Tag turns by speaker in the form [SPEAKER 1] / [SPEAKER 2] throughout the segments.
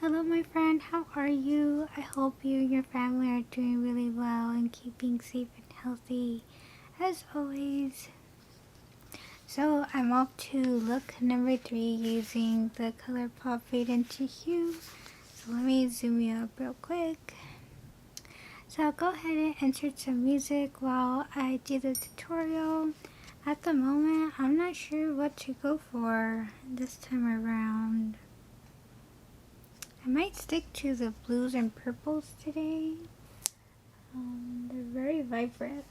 [SPEAKER 1] Hello my friend, how are you? I hope you and your family are doing really well and keeping safe and healthy as always. So I'm up to look number 3 using the Colourpop Fade into Hue. So let me zoom you up real quick. So I'll go ahead and insert some music while I do the tutorial. At the moment, I'm not sure what to go for this time around. I might stick to the blues and purples today. They're very vibrant.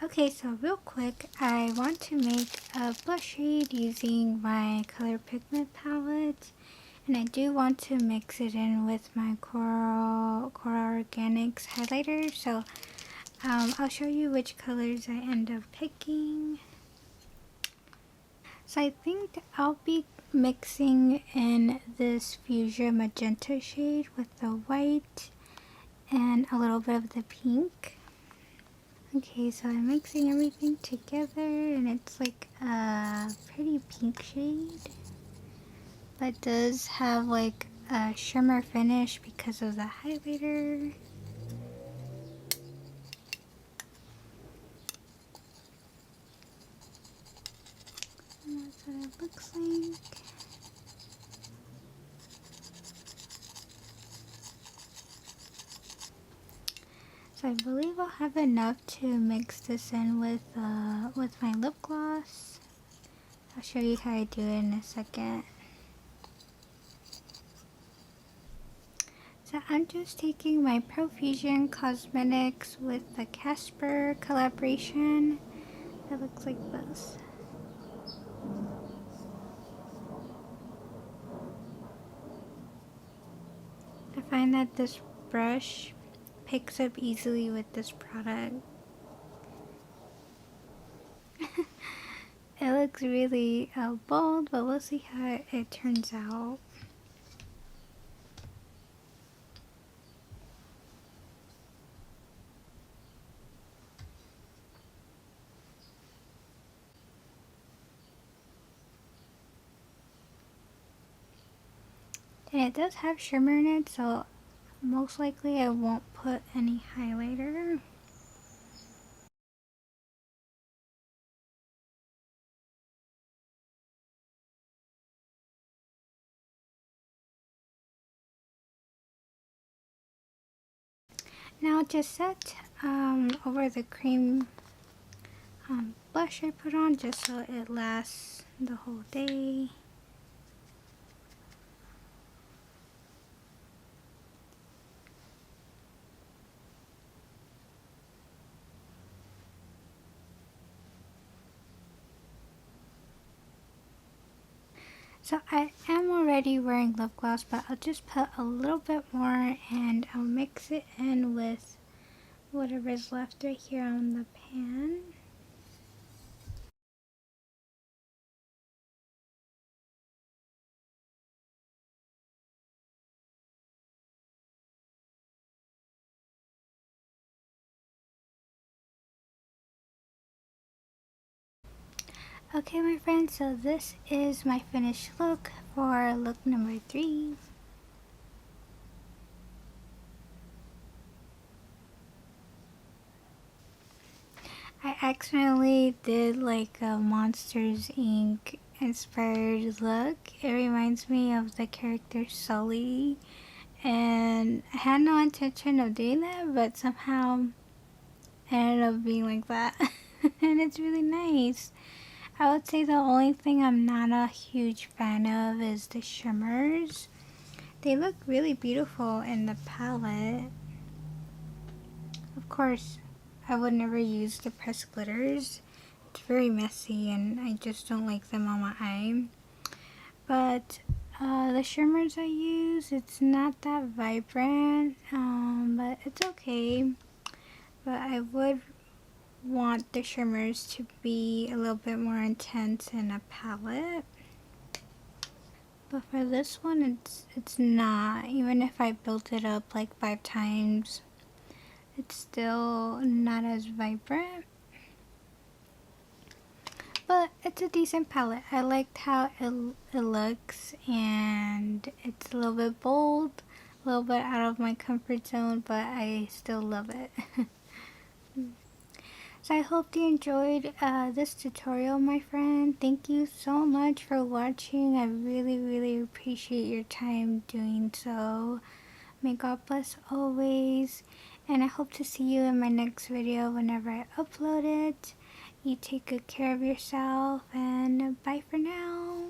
[SPEAKER 1] Okay, so real quick, I want to make a blush shade using my color pigment palette. And I do want to mix it in with my Kora Organics highlighter. So I'll show you which colors I end up picking. So I think I'll be mixing in this fuchsia magenta shade with the white and a little bit of the pink. Okay, so I'm mixing everything together and it's like a pretty pink shade, but does have like a shimmer finish because of the highlighter. And that's what it looks like. So I believe I'll have enough to mix this in with my lip gloss. I'll show you how I do it in a second. So I'm just taking my Profusion Cosmetics with the Casper collaboration. It looks like this. I find that this brush picks up easily with this product. It looks really bold, but we'll see how it turns out. And it does have shimmer in it, so most likely I won't put any highlighter. Now I'll just set over the cream blush I put on just so it lasts the whole day. So I am already wearing lip gloss, but I'll just put a little bit more and I'll mix it in with whatever is left right here on the pan. Okay my friends, so this is my finished look for look number 3. I accidentally did like a Monsters Inc. inspired look. It reminds me of the character Sully, and I had no intention of doing that, but somehow it ended up being like that. And it's really nice. I would say the only thing I'm not a huge fan of is the shimmers. They look really beautiful in the palette. Of course, I would never use the pressed glitters. It's very messy and I just don't like them on my eye. But the shimmers I use, it's not that vibrant, but it's okay. But I would want the shimmers to be a little bit more intense in a palette. But for this one, it's not. Even if I built it up like 5 times, it's still not as vibrant. But it's a decent palette. I liked how it looks, and it's a little bit bold, a little bit out of my comfort zone, but I still love it. So I hope you enjoyed this tutorial, my friend. Thank you so much for watching. I really appreciate your time doing so. May God bless always. And I hope to see you in my next video whenever I upload it. You take good care of yourself, and bye for now.